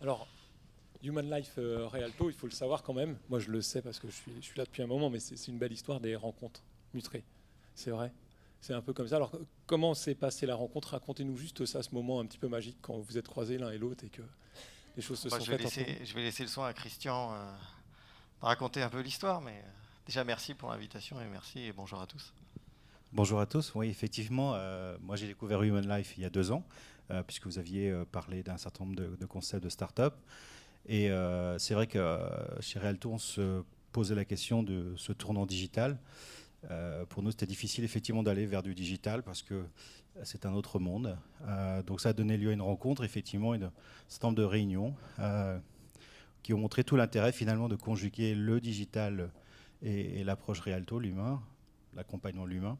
Alors, Human Life Realto, il faut le savoir quand même. Moi, je le sais parce que je suis là depuis un moment, mais c'est une belle histoire des rencontres mutrées. C'est vrai. C'est un peu comme ça. Alors, comment s'est passée la rencontre? Racontez-nous juste ça, ce moment un petit peu magique quand vous êtes croisés l'un et l'autre et que les choses se Bah, sont faites entre vous. je vais laisser le soin à Christian de raconter un peu l'histoire, mais déjà merci pour l'invitation et merci et bonjour à tous. Bonjour à tous. Oui, effectivement, moi j'ai découvert Human Life il y a 2 ans, puisque vous aviez parlé d'un certain nombre de concepts de start-up. Et c'est vrai que chez Realto, on se posait la question de ce tournant digital. Pour nous, c'était difficile effectivement d'aller vers du digital parce que c'est un autre monde. Donc ça a donné lieu à une rencontre, effectivement, un certain nombre de réunions qui ont montré tout l'intérêt finalement de conjuguer le digital et l'approche Realto, l'humain, l'accompagnement de l'humain.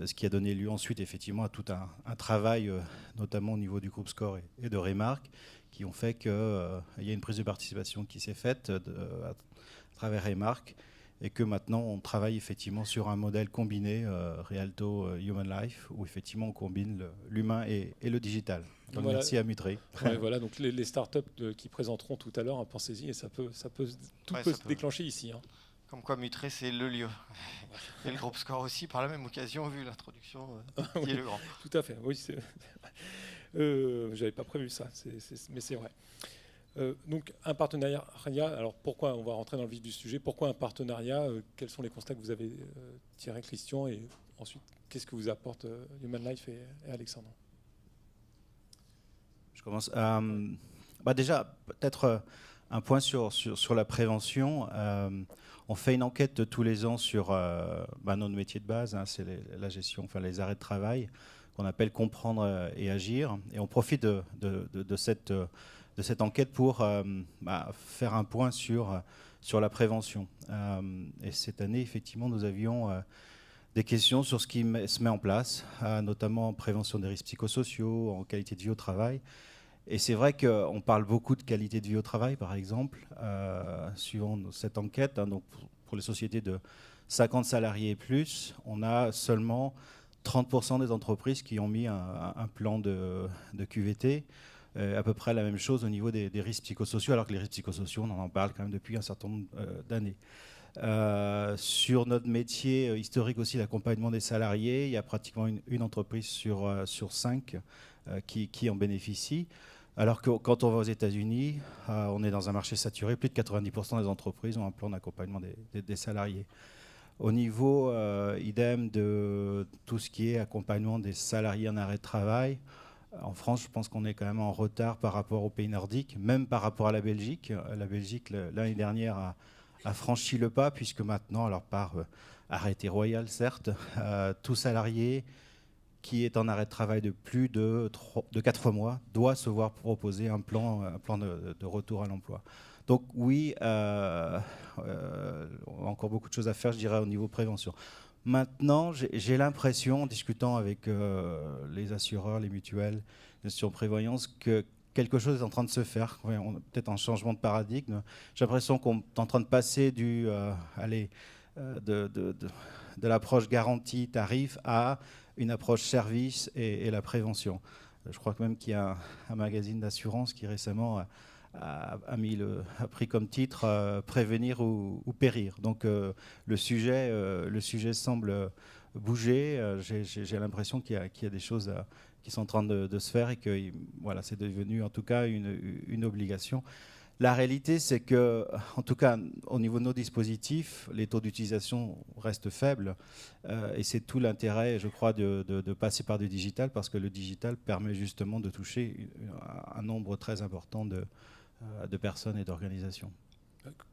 Ce qui a donné lieu ensuite effectivement à tout un travail, notamment au niveau du groupe Score et de Remark, qui ont fait qu'il y a une prise de participation qui s'est faite à travers Remark, et que maintenant on travaille effectivement sur un modèle combiné Realto Human Life, où effectivement on combine l'humain et le digital. Donc Voilà. merci à Mutré. Ouais, voilà. Donc les startups qui présenteront tout à l'heure, hein, pensez-y, et tout Ouais, peut ça se peut. déclencher ici, hein. Comme quoi Mutré, c'est le lieu. Et le groupe Score aussi, par la même occasion, vu l'introduction, qui est Oui, le grand. tout à fait. Oui, j'avais pas prévu ça, mais c'est vrai. Donc un partenariat, alors pourquoi, on va rentrer dans le vif du sujet, pourquoi un partenariat, quels sont les constats que vous avez tirés, Christian, et ensuite qu'est-ce que vous apporte Human Life et Alexandre? Je commence. Ouais. Déjà, peut-être un point sur la prévention. On fait une enquête tous les ans sur notre métier de base, hein, c'est la gestion, enfin les arrêts de travail, qu'on appelle comprendre et agir. Et on profite de cette enquête pour faire un point sur la prévention. Et cette année, effectivement, nous avions des questions sur ce qui se met en place, notamment en prévention des risques psychosociaux, en qualité de vie au travail. Et c'est vrai qu'on parle beaucoup de qualité de vie au travail, par exemple, suivant cette enquête. Hein, donc pour les sociétés de 50 salariés et plus, on a seulement 30% des entreprises qui ont mis un plan de QVT. À peu près la même chose au niveau des risques psychosociaux, alors que les risques psychosociaux, on en parle quand même depuis un certain nombre d'années. Sur notre métier historique aussi, l'accompagnement des salariés, il y a pratiquement une entreprise sur 5 qui en bénéficie. Alors que quand on va aux États-Unis, on est dans un marché saturé, plus de 90% des entreprises ont un plan d'accompagnement des salariés. Au niveau idem de tout ce qui est accompagnement des salariés en arrêt de travail, en France, je pense qu'on est quand même en retard par rapport aux pays nordiques, même par rapport à la Belgique. La Belgique, l'année dernière, a franchi le pas, puisque maintenant, alors par arrêté royal, certes, tout salarié qui est en arrêt de travail de plus de 4 mois doit se voir proposer un plan de retour à l'emploi. Donc oui, on a encore beaucoup de choses à faire, je dirais, au niveau prévention. Maintenant, j'ai l'impression, en discutant avec les assureurs, les mutuelles, les institutions de prévoyance, que quelque chose est en train de se faire, peut-être un changement de paradigme. J'ai l'impression qu'on est en train de passer de l'approche garantie tarif à une approche service et la prévention. Je crois que même qu'il y a un magazine d'assurance qui récemment a pris comme titre prévenir ou périr. Donc le sujet semble bouger. J'ai l'impression qu'il y a des choses qui sont en train de se faire et que voilà, c'est devenu en tout cas une obligation. La réalité, c'est que, en tout cas, au niveau de nos dispositifs, les taux d'utilisation restent faibles. Et c'est tout l'intérêt, je crois, de passer par du digital, parce que le digital permet justement de toucher un nombre très important de personnes et d'organisations.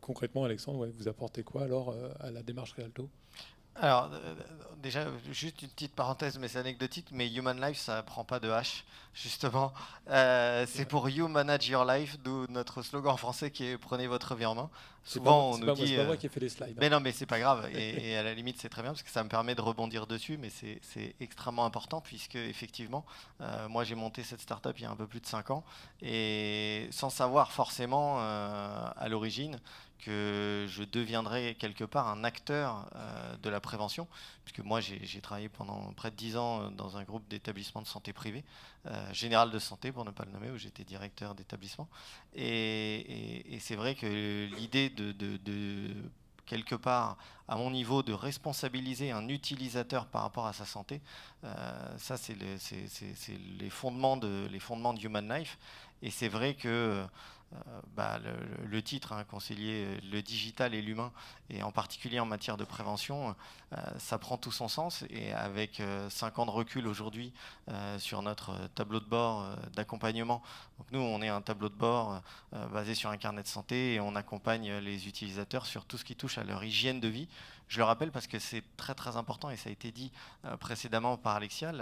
Concrètement, Alexandre, ouais, vous apportez quoi alors à la démarche Realto? Alors, déjà, juste une petite parenthèse, mais c'est anecdotique, mais Human Life, ça prend pas de H, justement. C'est C'est vrai. pour You Manage Your Life, d'où notre slogan français qui est Prenez votre vie en main. C'est pas moi, Souvent, on nous c'est dit. pas moi qui ai fait les slides, hein. Mais non, mais c'est pas grave. Et à la limite, c'est très bien parce que ça me permet de rebondir dessus, mais c'est extrêmement important puisque, effectivement, moi j'ai monté cette startup il y a un peu plus de 5 ans et sans savoir forcément à l'origine que je deviendrais quelque part un acteur de la prévention, puisque moi j'ai travaillé pendant près de 10 ans dans un groupe d'établissements de santé privés, Général de Santé pour ne pas le nommer, où j'étais directeur d'établissement. Et c'est vrai que l'idée de quelque part, à mon niveau, de responsabiliser un utilisateur par rapport à sa santé, ça c'est les fondements de Human Life. Et c'est vrai que le titre, hein, concilier le digital et l'humain, et en particulier en matière de prévention, ça prend tout son sens. Et avec 5 ans de recul aujourd'hui sur notre tableau de bord d'accompagnement, donc nous on est un tableau de bord basé sur un carnet de santé et on accompagne les utilisateurs sur tout ce qui touche à leur hygiène de vie. Je le rappelle parce que c'est très très important et ça a été dit précédemment par Alexia,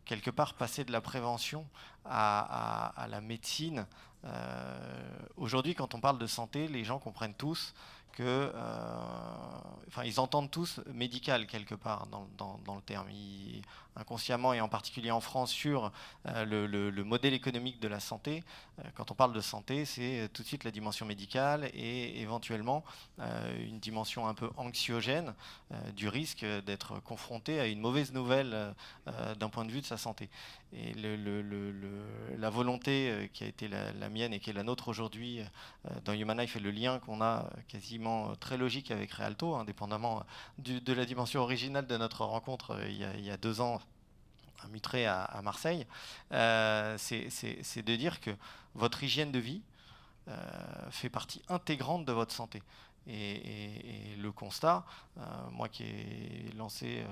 quelque part passer de la prévention à la médecine. Aujourd'hui, quand on parle de santé, les gens comprennent tous que, ils entendent tous médical quelque part dans le terme. Inconsciemment et en particulier en France sur le modèle économique de la santé, quand on parle de santé, c'est tout de suite la dimension médicale et éventuellement une dimension un peu anxiogène du risque d'être confronté à une mauvaise nouvelle d'un point de vue de sa santé. Et la volonté qui a été la mienne et qui est la nôtre aujourd'hui dans Human Life et le lien qu'on a quasiment très logique avec Réalto, indépendamment de la dimension originale de notre rencontre il y a 2 ans à Mutré à Marseille, c'est de dire que votre hygiène de vie fait partie intégrante de votre santé. Et le constat, moi qui ai lancé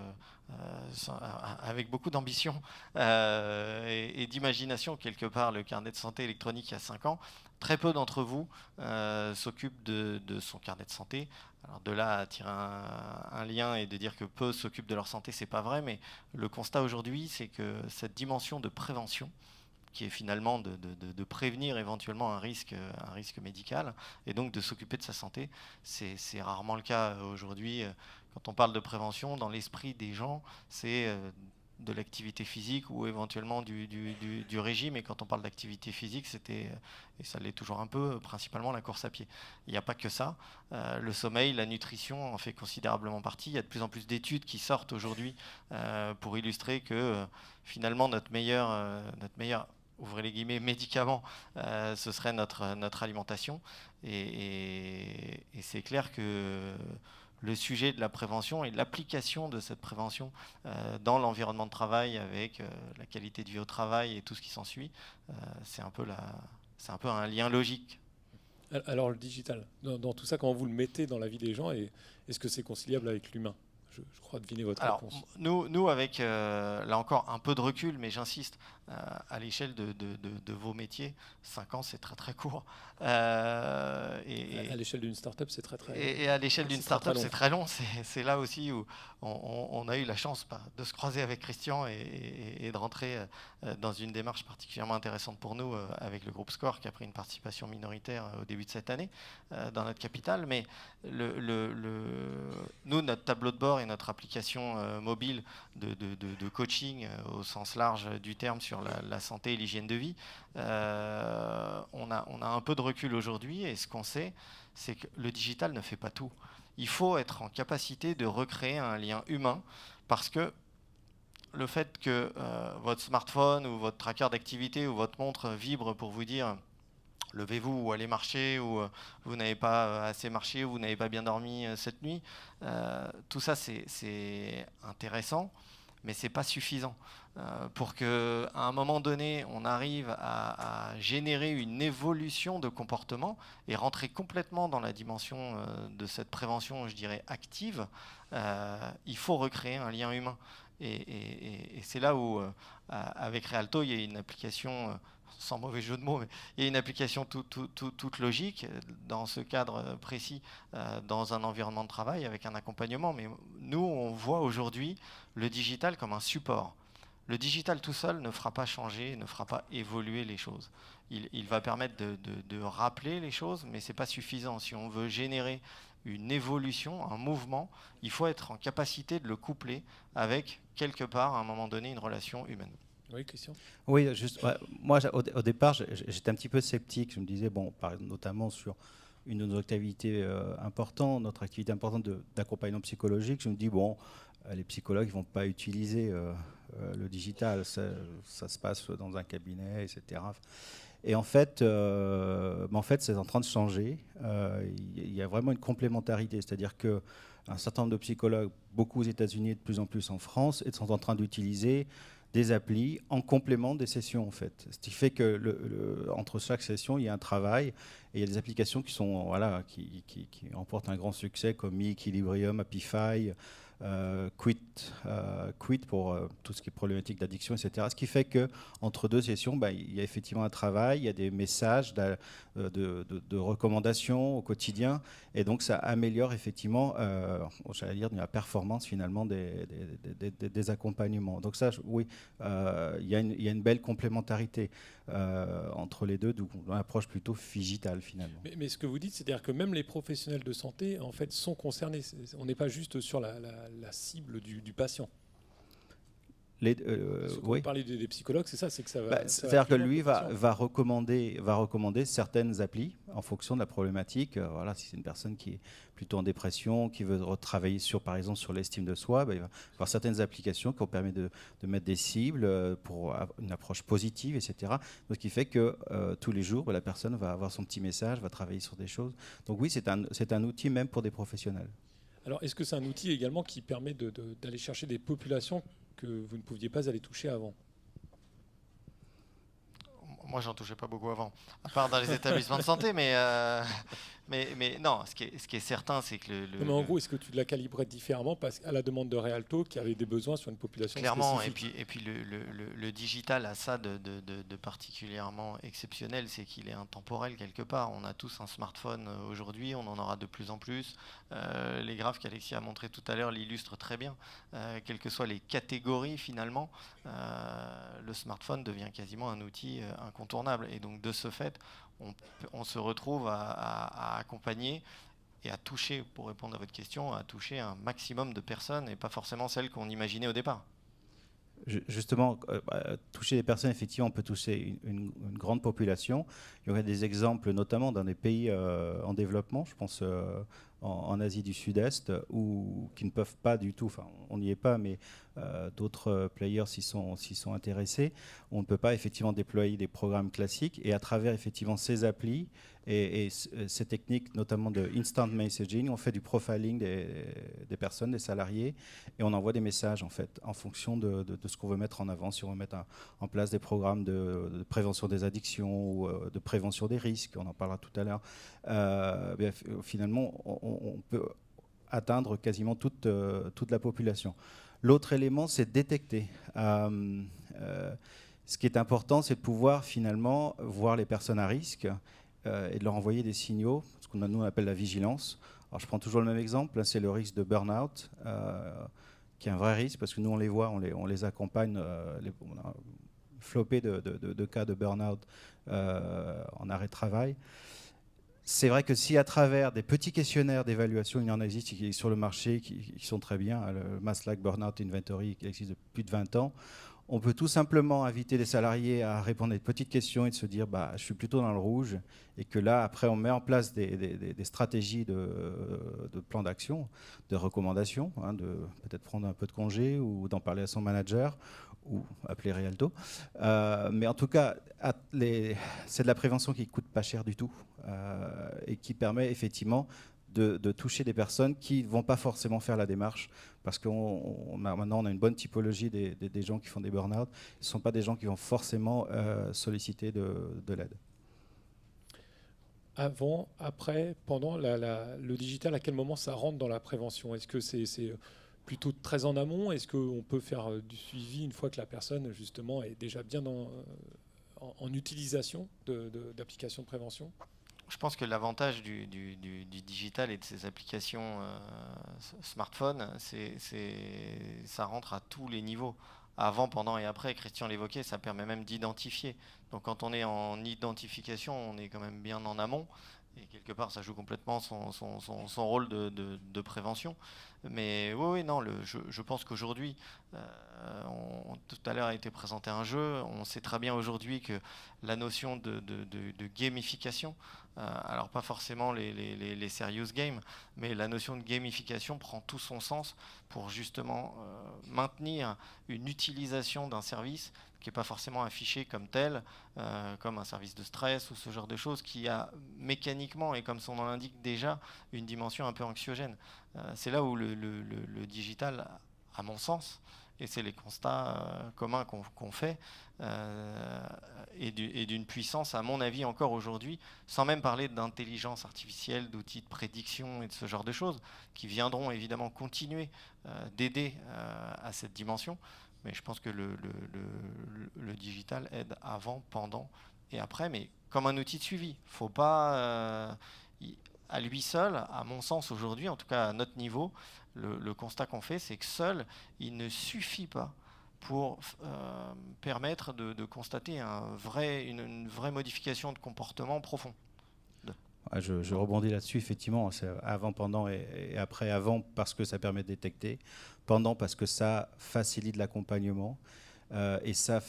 avec beaucoup d'ambition et d'imagination quelque part le carnet de santé électronique il y a 5 ans, très peu d'entre vous s'occupent de son carnet de santé. Alors de là à tirer un lien et de dire que peu s'occupent de leur santé, c'est pas vrai, mais le constat aujourd'hui, c'est que cette dimension de prévention, qui est finalement de prévenir éventuellement un risque médical, et donc de s'occuper de sa santé, c'est rarement le cas aujourd'hui. Quand on parle de prévention, dans l'esprit des gens, c'est de l'activité physique ou éventuellement du régime. Et quand on parle d'activité physique, c'était, et ça l'est toujours un peu, principalement la course à pied. Il n'y a pas que ça. Le sommeil, la nutrition en fait considérablement partie. Il y a de plus en plus d'études qui sortent aujourd'hui pour illustrer que finalement notre meilleur ouvrez les guillemets, médicament, ce serait notre alimentation. Et c'est clair que le sujet de la prévention et de l'application de cette prévention dans l'environnement de travail avec la qualité de vie au travail et tout ce qui s'ensuit, c'est un peu un lien logique. Alors le digital, dans tout ça, comment vous le mettez dans la vie des gens, et est-ce que c'est conciliable avec l'humain ? Je crois deviner votre réponse. Nous avec, là encore, un peu de recul, mais j'insiste, à l'échelle de vos métiers, 5 ans, c'est très très court. À l'échelle d'une start-up, c'est très très long. Et à l'échelle d'une start-up, c'est très long. C'est là aussi où on a eu la chance de se croiser avec Christian et de rentrer dans une démarche particulièrement intéressante pour nous avec le groupe Score, qui a pris une participation minoritaire au début de cette année dans notre capital. Mais nous, notre tableau de bord et notre application mobile de coaching au sens large du terme sur la santé et l'hygiène de vie, on a un peu de recul aujourd'hui, et ce qu'on sait, c'est que le digital ne fait pas tout. Il faut être en capacité de recréer un lien humain, parce que le fait que votre smartphone ou votre tracker d'activité ou votre montre vibre pour vous dire levez-vous ou allez marcher, ou vous n'avez pas assez marché, ou vous n'avez pas bien dormi cette nuit, tout ça c'est intéressant, mais c'est pas suffisant. Pour qu'à un moment donné, on arrive à générer une évolution de comportement et rentrer complètement dans la dimension de cette prévention, je dirais, active, il faut recréer un lien humain. Et c'est là où, avec Réalto, il y a une application, sans mauvais jeu de mots, mais il y a une application toute logique dans ce cadre précis, dans un environnement de travail, avec un accompagnement. Mais nous, on voit aujourd'hui le digital comme un support. Le digital tout seul ne fera pas changer, ne fera pas évoluer les choses. Il va permettre de rappeler les choses, mais ce n'est pas suffisant. Si on veut générer une évolution, un mouvement, il faut être en capacité de le coupler avec, quelque part, à un moment donné, une relation humaine. Oui, Christian ? Oui, juste, ouais, moi, au départ, j'étais un petit peu sceptique. Je me disais, bon, notamment sur une de nos activités importantes, notre activité importante d'accompagnement psychologique, je me dis, bon, les psychologues ne vont pas utiliser le digital, ça se passe dans un cabinet, etc. Et en fait, c'est en train de changer. Il y a vraiment une complémentarité, c'est-à-dire que un certain nombre de psychologues, beaucoup aux États-Unis et de plus en plus en France, sont en train d'utiliser des applis en complément des sessions, en fait. Ce qui fait que entre chaque session, il y a un travail et il y a des applications qui sont, voilà, qui remportent un grand succès comme Equilibrium, Happify, Quit pour tout ce qui est problématique d'addiction, etc. Ce qui fait qu'entre deux sessions, il y a effectivement un travail, il y a des messages de recommandations au quotidien, et donc ça améliore effectivement, j'allais dire, la performance finalement des accompagnements. Donc ça, oui, il y a une belle complémentarité entre les deux, d'où on approche plutôt digitale finalement. Mais ce que vous dites, c'est-à-dire que même les professionnels de santé en fait, sont concernés. On n'est pas juste sur la cible du patient. Oui. Vous parlez des psychologues, c'est ça, c'est que ça va. C'est-à-dire que lui va recommander certaines applis en fonction de la problématique. Voilà, si c'est une personne qui est plutôt en dépression, qui veut retravailler par exemple sur l'estime de soi, il va y avoir certaines applications qui vont permettre de mettre des cibles pour une approche positive, etc. Ce qui fait que tous les jours, la personne va avoir son petit message, va travailler sur des choses. Donc oui, c'est un outil même pour des professionnels. Alors, est-ce que c'est un outil également qui permet d'aller chercher des populations que vous ne pouviez pas aller toucher avant? Moi, j'en touchais pas beaucoup avant, à part dans les établissements de santé, mais non, ce qui est certain, c'est que mais en gros, est-ce que tu la calibrais différemment à la demande de Realto qui avait des besoins sur une population clairement, spécifique? et puis le digital a ça de particulièrement exceptionnel, c'est qu'il est intemporel quelque part. On a tous un smartphone aujourd'hui, on en aura de plus en plus. Les graphes qu'Alexis a montré tout à l'heure l'illustrent très bien. Quelles que soient les catégories finalement, le smartphone devient quasiment un outil incontournable. Et donc de ce fait, on se retrouve à accompagner et à toucher, pour répondre à votre question, à toucher un maximum de personnes et pas forcément celles qu'on imaginait au départ. Justement, toucher des personnes, effectivement, on peut toucher une grande population. Il y aurait des exemples, notamment dans des pays en développement, je pense en Asie du Sud-Est, qui ne peuvent pas du tout, enfin on n'y est pas, mais d'autres players s'y sont intéressés. On ne peut pas effectivement déployer des programmes classiques, et à travers effectivement ces applis et ces techniques, notamment de instant messaging, on fait du profiling des personnes, des salariés, et on envoie des messages en fait, en fonction de ce qu'on veut mettre en avant. Si on veut mettre en place des programmes de prévention des addictions ou de prévention des risques, on en parlera tout à l'heure, finalement on peut atteindre quasiment toute la population. L'autre élément, c'est de détecter. Ce qui est important, c'est de pouvoir finalement voir les personnes à risque et de leur envoyer des signaux, ce qu'on nous appelle la vigilance. Alors je prends toujours le même exemple, c'est le risque de burn-out, qui est un vrai risque, parce que nous on les voit, on les accompagne, on a flopé de cas de burn-out en arrêt de travail. C'est vrai que si à travers des petits questionnaires d'évaluation, il y en existe qui sur le marché, qui sont très bien, le Maslach Burnout Inventory qui existe depuis plus de 20 ans, on peut tout simplement inviter les salariés à répondre à des petites questions et de se dire je suis plutôt dans le rouge, et que là après on met en place des stratégies de plan d'action, de recommandations, de peut-être prendre un peu de congé ou d'en parler à son manager ou appeler Realto. Mais en tout cas, c'est de la prévention qui ne coûte pas cher du tout et qui permet effectivement de toucher des personnes qui ne vont pas forcément faire la démarche, parce maintenant on a une bonne typologie des gens qui font des burn-out. Ce ne sont pas des gens qui vont forcément solliciter de l'aide. Avant, après, pendant le digital, à quel moment ça rentre dans la prévention? Est-ce que c'est plutôt très en amont? Est-ce qu'on peut faire du suivi une fois que la personne justement est déjà bien en utilisation d'applications de prévention? Je pense que l'avantage du digital et de ces applications smartphone, ça rentre à tous les niveaux. Avant, pendant et après, Christian l'évoquait, ça permet même d'identifier. Donc quand on est en identification, on est quand même bien en amont. Et quelque part, ça joue complètement son rôle de prévention. Mais oui, non, je pense qu'aujourd'hui, tout à l'heure a été présenté un jeu. On sait très bien aujourd'hui que la notion de gamification alors pas forcément les serious games, mais la notion de gamification prend tout son sens pour justement maintenir une utilisation d'un service qui n'est pas forcément affiché comme tel, comme un service de stress ou ce genre de choses, qui a mécaniquement, et comme son nom l'indique déjà, une dimension un peu anxiogène. C'est là où le digital, à mon sens, et c'est les constats communs qu'on fait, et d'une puissance, à mon avis, encore aujourd'hui, sans même parler d'intelligence artificielle, d'outils de prédiction et de ce genre de choses, qui viendront évidemment continuer d'aider à cette dimension. Mais je pense que le digital aide avant, pendant et après, mais comme un outil de suivi. Faut pas, à lui seul, à mon sens aujourd'hui, en tout cas à notre niveau, le constat qu'on fait, c'est que seul, il ne suffit pas pour permettre de constater une vraie modification de comportement profond. Je rebondis là-dessus, effectivement. C'est avant, pendant et après. Avant, parce que ça permet de détecter. Pendant, parce que ça facilite l'accompagnement. Et ça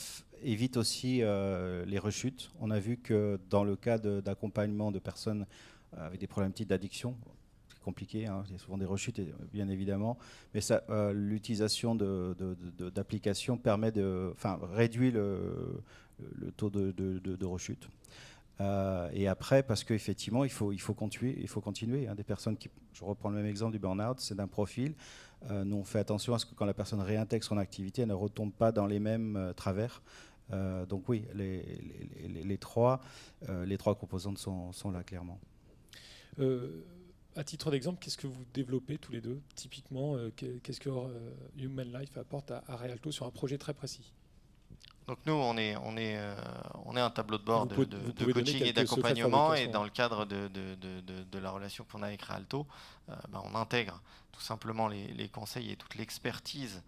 évite aussi les rechutes. On a vu que dans le cas d'accompagnement de personnes avec des problématiques d'addiction, c'est compliqué, hein, il y a souvent des rechutes, bien évidemment, mais l'utilisation d'applications permet réduit le taux de rechute. Et après, parce qu'effectivement, il faut continuer. Hein, des personnes je reprends le même exemple du burn-out, c'est d'un profil. Nous, on fait attention à ce que quand la personne réintègre son activité, elle ne retombe pas dans les mêmes travers. Donc oui, les trois composantes sont là, clairement. À titre d'exemple, qu'est-ce que vous développez tous les deux, typiquement, qu'est-ce que Human Life apporte à Realto sur un projet très précis? Donc nous, on est un tableau de bord de coaching et d'accompagnement, et dans le cadre de la relation qu'on a avec Realto, on intègre tout simplement les conseils et toute l'expertise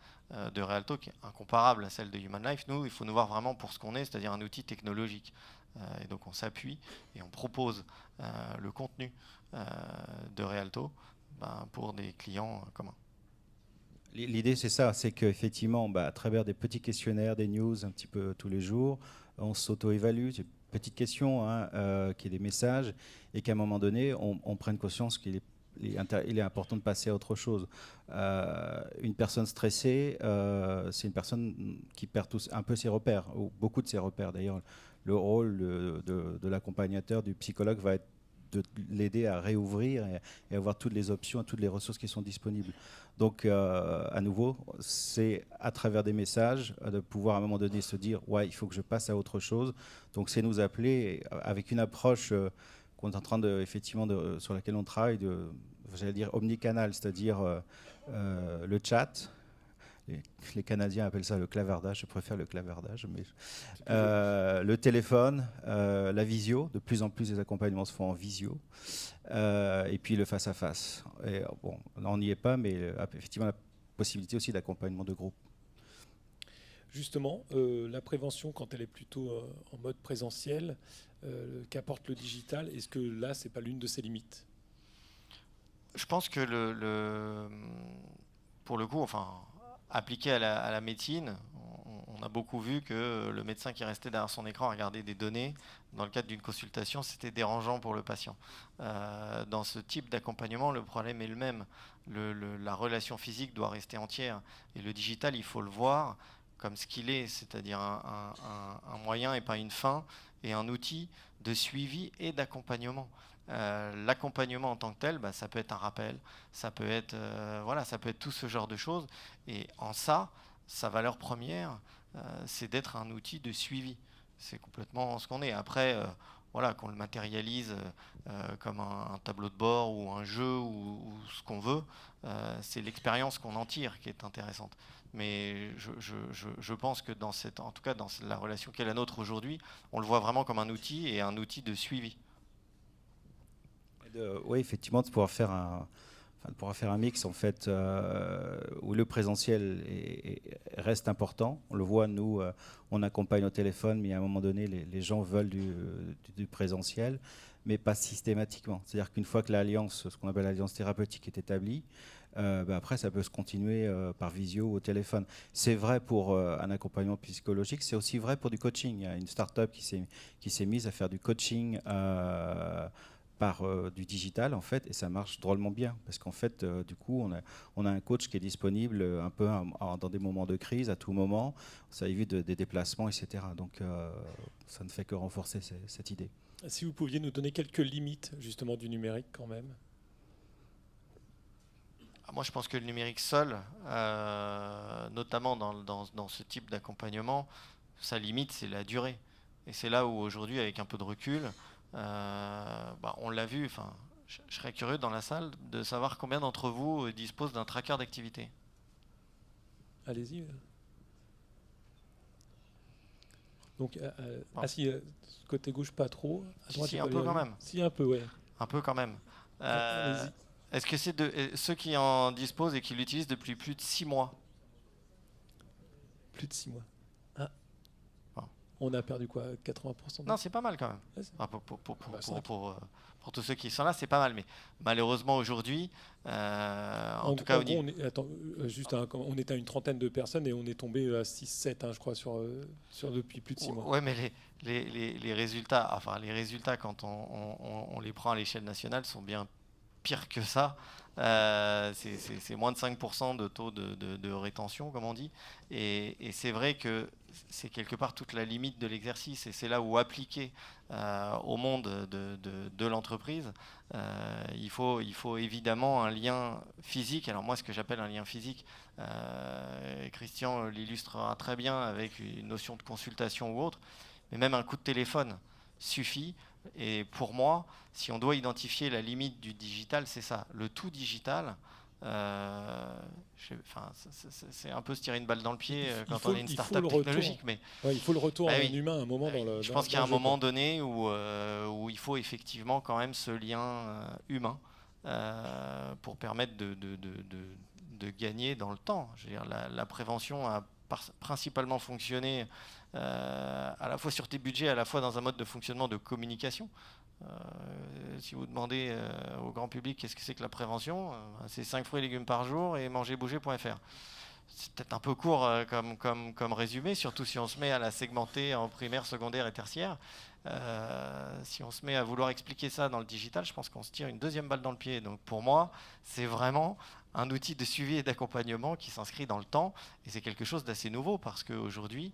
de Realto, qui est incomparable à celle de Human Life. Nous, il faut nous voir vraiment pour ce qu'on est, c'est-à-dire un outil technologique. Et donc on s'appuie et on propose le contenu de Realto pour des clients communs. L'idée, c'est ça, c'est qu'effectivement, à travers des petits questionnaires, des news un petit peu tous les jours, on s'auto-évalue, c'est une petite question, qui est des messages, et qu'à un moment donné, on prenne conscience qu'il est important de passer à autre chose. Une personne stressée, c'est une personne qui perd un peu ses repères, ou beaucoup de ses repères. D'ailleurs, le rôle de l'accompagnateur, du psychologue va être de l'aider à réouvrir et avoir toutes les options, toutes les ressources qui sont disponibles. Donc, à nouveau, c'est à travers des messages de pouvoir à un moment donné se dire « ouais, il faut que je passe à autre chose ». Donc, c'est nous appeler avec une approche qu'on est en train sur laquelle on travaille, j'allais dire omnicanal, c'est-à-dire le chat. Les Canadiens appellent ça le clavardage, je préfère le clavardage, mais le téléphone, la visio, de plus en plus les accompagnements se font en visio, et puis le face-à-face. Et, bon, on n'y est pas, mais effectivement la possibilité aussi d'accompagnement de groupe. Justement, la prévention, quand elle est plutôt en mode présentiel, qu'apporte le digital, est-ce que là, c'est pas l'une de ses limites? Je pense que pour le coup, appliqué à la médecine, on a beaucoup vu que le médecin qui restait derrière son écran à regarder des données dans le cadre d'une consultation, c'était dérangeant pour le patient. Dans ce type d'accompagnement, le problème est le même. La relation physique doit rester entière. Et le digital, il faut le voir comme ce qu'il est, c'est-à-dire un moyen et pas une fin, et un outil de suivi et d'accompagnement. L'accompagnement en tant que tel, ça peut être un rappel, ça peut être tout ce genre de choses. Et en ça, sa valeur première, c'est d'être un outil de suivi. C'est complètement ce qu'on est. Après, qu'on le matérialise comme un tableau de bord ou un jeu ou ce qu'on veut, c'est l'expérience qu'on en tire qui est intéressante. Mais je pense que en tout cas dans la relation qu'est la nôtre aujourd'hui, on le voit vraiment comme un outil et un outil de suivi. Oui, effectivement, de pouvoir faire un mix en fait, où le présentiel reste important. On le voit, nous, on accompagne au téléphone, mais à un moment donné, les gens veulent du présentiel. mais pas systématiquement. C'est-à-dire qu'une fois que l'alliance, ce qu'on appelle l'alliance thérapeutique, est établie, après, ça peut se continuer par visio ou au téléphone. C'est vrai pour un accompagnement psychologique, c'est aussi vrai pour du coaching. Il y a une start-up qui s'est mise à faire du coaching par du digital, en fait, et ça marche drôlement bien. Parce qu'en fait, du coup, on a un coach qui est disponible un peu dans des moments de crise, à tout moment. Ça évite des déplacements, etc. Donc, ça ne fait que renforcer cette idée. Si vous pouviez nous donner quelques limites, justement, du numérique, quand même. Moi, je pense que le numérique seul, notamment dans ce type d'accompagnement, sa limite, c'est la durée. Et c'est là où aujourd'hui, avec un peu de recul, on l'a vu, je serais curieux dans la salle de savoir combien d'entre vous disposent d'un tracker d'activité. Allez-y. Donc, si, côté gauche, pas trop. À droite, Si, un peu quand même. Si, un peu, ouais. Un peu quand même. Allez-y. Est-ce que c'est ceux qui en disposent et qui l'utilisent depuis plus de 6 mois? Plus de 6 mois. Ah. Bon. On a perdu quoi, 80% Non, c'est pas mal quand même. Ouais, Pour tous ceux qui sont là, c'est pas mal. Mais malheureusement, aujourd'hui, en tout cas, on était à une trentaine de personnes et on est tombé à 6-7, je crois, sur depuis plus de 6 mois. Ouais, mais les résultats, quand on les prend à l'échelle nationale, sont bien pire que ça. C'est moins de 5% de taux de rétention, comme on dit. Et c'est vrai que c'est quelque part toute la limite de l'exercice. Et c'est là où appliquer au monde de l'entreprise, il faut évidemment un lien physique. Alors moi, ce que j'appelle un lien physique, Christian l'illustrera très bien avec une notion de consultation ou autre, mais même un coup de téléphone suffit. Et pour moi, si on doit identifier la limite du digital, c'est ça. Le tout digital, c'est un peu se tirer une balle dans le pied quand on est une start-up technologique. Mais il faut le retour en humain à un moment dans le. Je pense qu'il y a un moment donné où il faut effectivement quand même ce lien humain pour permettre de gagner dans le temps. Je veux dire, la prévention a principalement fonctionné à la fois sur tes budgets, à la fois dans un mode de fonctionnement de communication. Si vous demandez au grand public qu'est-ce que c'est que la prévention, c'est 5 fruits et légumes par jour et mangerbouger.fr. C'est peut-être un peu court comme résumé, surtout si on se met à la segmenter en primaire, secondaire et tertiaire. Si on se met à vouloir expliquer ça dans le digital, je pense qu'on se tire une deuxième balle dans le pied. Donc pour moi, c'est vraiment un outil de suivi et d'accompagnement qui s'inscrit dans le temps. Et c'est quelque chose d'assez nouveau parce qu'aujourd'hui,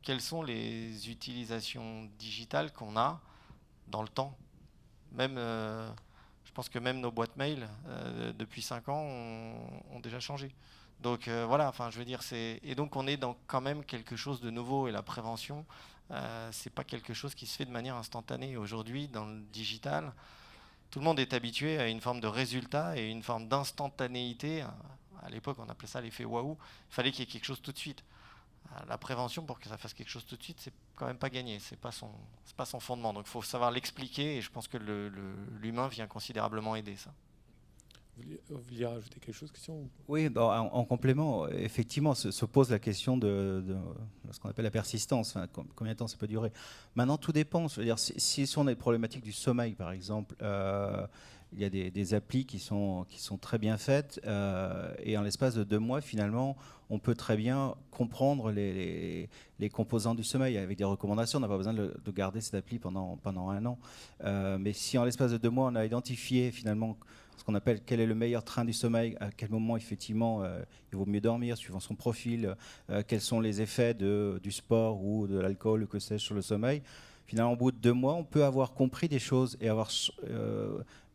quelles sont les utilisations digitales qu'on a dans le temps? Même, je pense que même nos boîtes mail, depuis 5 ans, ont déjà changé. Donc voilà, je veux dire, et donc on est dans quand même quelque chose de nouveau. Et la prévention, c'est pas quelque chose qui se fait de manière instantanée. Aujourd'hui, dans le digital, tout le monde est habitué à une forme de résultat et une forme d'instantanéité. À l'époque, on appelait ça l'effet waouh. Il fallait qu'il y ait quelque chose tout de suite. La prévention, pour que ça fasse quelque chose tout de suite, c'est quand même pas gagné. C'est pas son fondement. Donc il faut savoir l'expliquer et je pense que l'humain vient considérablement aider ça. Vous vouliez rajouter quelque chose, Christian? Oui, en complément, effectivement, se pose la question de ce qu'on appelle la persistance. Combien de temps ça peut durer? Maintenant, tout dépend. Je veux dire, si on a des problématiques du sommeil, par exemple, il y a des applis qui sont très bien faites et en l'espace de 2 mois, finalement, on peut très bien comprendre les composants du sommeil avec des recommandations. On n'a pas besoin de garder cette appli pendant 1 an. Mais si en l'espace de 2 mois, on a identifié finalement ce qu'on appelle quel est le meilleur train du sommeil, à quel moment effectivement il vaut mieux dormir suivant son profil, quels sont les effets du sport ou de l'alcool ou que sais-je sur le sommeil. Finalement, au bout de 2 mois, on peut avoir compris des choses et avoir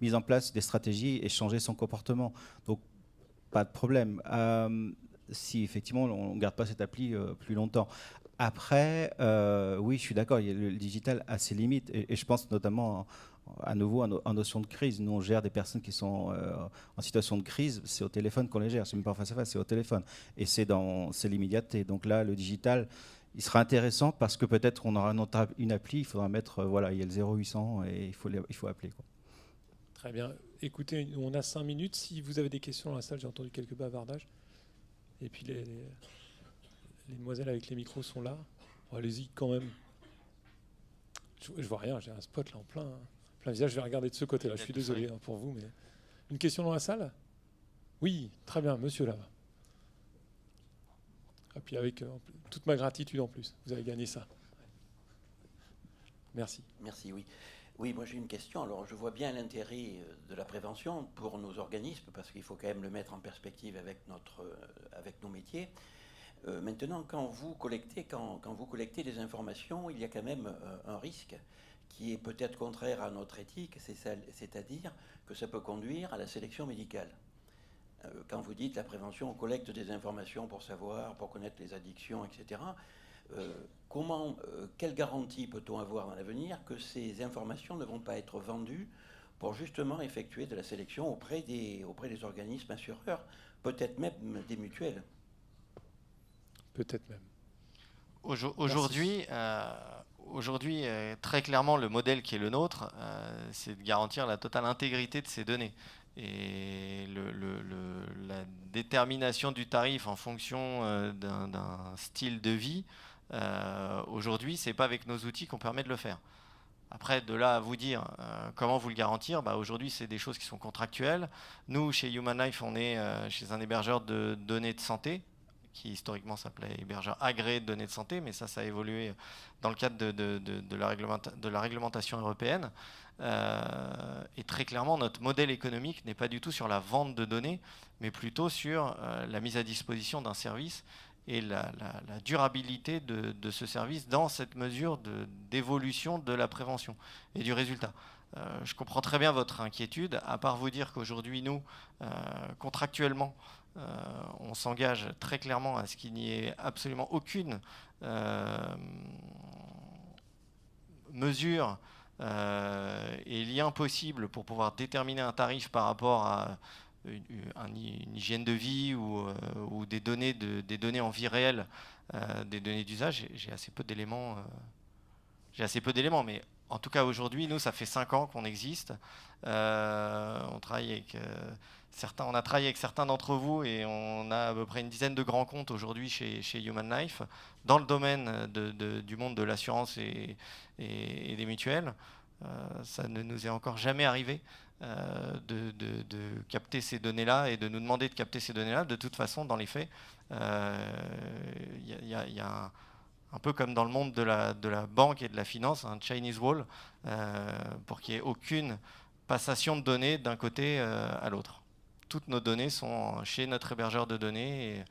mis en place des stratégies et changé son comportement. Donc, pas de problème. Si effectivement on ne garde pas cette appli plus longtemps. Après, oui, je suis d'accord, le digital a ses limites et je pense notamment à nouveau en notion de crise. Nous, on gère des personnes qui sont en situation de crise, c'est au téléphone qu'on les gère, c'est même pas face à face, c'est au téléphone. Et c'est l'immédiateté. Donc là, le digital, il sera intéressant parce que peut-être on aura une appli, il faudra mettre, il y a le 0800 et il faut appeler, quoi. Très bien. Écoutez, on a 5 minutes. Si vous avez des questions dans la salle, j'ai entendu quelques bavardages. Et puis les demoiselles avec les micros sont là. Bon, allez-y quand même. Je vois rien, j'ai un spot là en plein visage. Je vais regarder de ce côté-là. Je suis désolé pour vous, mais une question dans la salle? Oui, très bien, monsieur là-bas. Et puis avec toute ma gratitude en plus, vous avez gagné ça. Merci. Merci, oui. Oui, moi j'ai une question. Alors je vois bien l'intérêt de la prévention pour nos organismes, parce qu'il faut quand même le mettre en perspective avec nos métiers. Maintenant, quand vous collectez des informations, il y a quand même un risque qui est peut-être contraire à notre éthique, c'est-à-dire que ça peut conduire à la sélection médicale. Quand vous dites la prévention, on collecte des informations pour savoir, pour connaître les addictions, etc. Quelle garantie peut-on avoir dans l'avenir que ces informations ne vont pas être vendues pour justement effectuer de la sélection auprès des organismes assureurs, peut-être même des mutuelles? Peut-être même. Aujourd'hui, très clairement, le modèle qui est le nôtre, c'est de garantir la totale intégrité de ces données. Et la détermination du tarif en fonction d'un style de vie, aujourd'hui, c'est pas avec nos outils qu'on permet de le faire. Après, de là à vous dire comment vous le garantir, aujourd'hui, c'est des choses qui sont contractuelles. Nous, chez Human Life, on est chez un hébergeur de données de santé, qui historiquement s'appelait hébergeur agréé de données de santé, mais ça a évolué dans le cadre de la réglementation européenne. Et très clairement, notre modèle économique n'est pas du tout sur la vente de données, mais plutôt sur la mise à disposition d'un service et la durabilité de ce service dans cette mesure d'évolution de la prévention et du résultat. Je comprends très bien votre inquiétude, à part vous dire qu'aujourd'hui, nous, contractuellement, on s'engage très clairement à ce qu'il n'y ait absolument aucune mesure et lien possible pour pouvoir déterminer un tarif par rapport à une hygiène de vie ou des données en vie réelle, des données d'usage. J'ai assez peu d'éléments. Mais en tout cas aujourd'hui, nous, ça fait 5 ans qu'on existe. On travaille avec on a travaillé avec certains d'entre vous et on a à peu près une dizaine de grands comptes aujourd'hui chez Human Life dans le domaine du monde de l'assurance et des mutuelles. Ça ne nous est encore jamais arrivé de capter ces données-là et de nous demander de capter ces données-là. De toute façon, dans les faits, il y a un peu comme dans le monde de la banque et de la finance, un Chinese wall, pour qu'il n'y ait aucune passation de données d'un côté à l'autre. Toutes nos données sont chez notre hébergeur de données et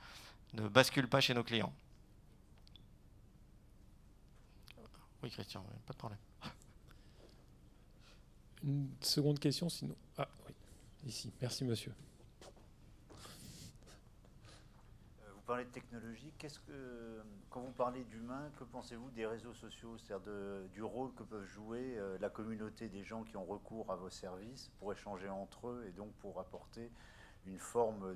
ne basculent pas chez nos clients. Oui, Christian, pas de problème. Une seconde question, sinon. Ah oui, ici. Merci, monsieur. Vous parlez de technologie. Quand vous parlez d'humain, que pensez-vous des réseaux sociaux, c'est-à-dire du rôle que peuvent jouer la communauté des gens qui ont recours à vos services pour échanger entre eux et donc pour apporter une forme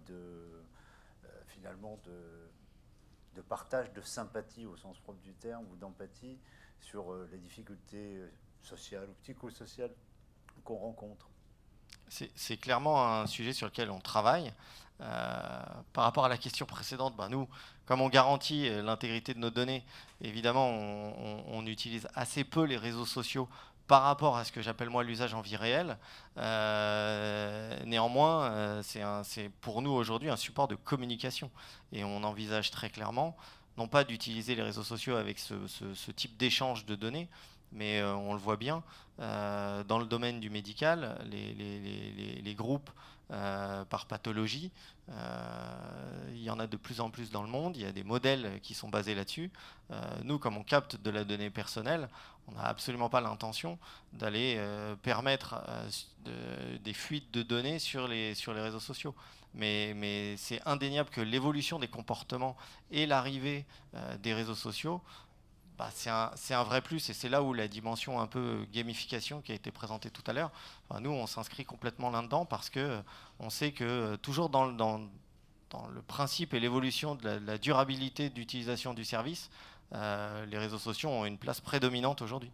finalement de partage de sympathie au sens propre du terme ou d'empathie sur les difficultés sociales ou psychosociales qu'on rencontre? C'est clairement un sujet sur lequel on travaille. Par rapport à la question précédente, nous, comme on garantit l'intégrité de nos données, évidemment, on utilise assez peu les réseaux sociaux par rapport à ce que j'appelle moi l'usage en vie réelle. Néanmoins, c'est pour nous aujourd'hui un support de communication. Et on envisage très clairement, non pas d'utiliser les réseaux sociaux avec ce type d'échange de données, mais on le voit bien, dans le domaine du médical, les groupes par pathologie, il y en a de plus en plus dans le monde, il y a des modèles qui sont basés là-dessus. Nous, comme on capte de la donnée personnelle, on n'a absolument pas l'intention d'aller permettre des fuites de données sur les réseaux sociaux. Mais c'est indéniable que l'évolution des comportements et l'arrivée des réseaux sociaux, c'est un vrai plus, et c'est là où la dimension un peu gamification qui a été présentée tout à l'heure, nous on s'inscrit complètement là-dedans parce que on sait que toujours dans le principe et l'évolution de la durabilité d'utilisation du service, les réseaux sociaux ont une place prédominante aujourd'hui.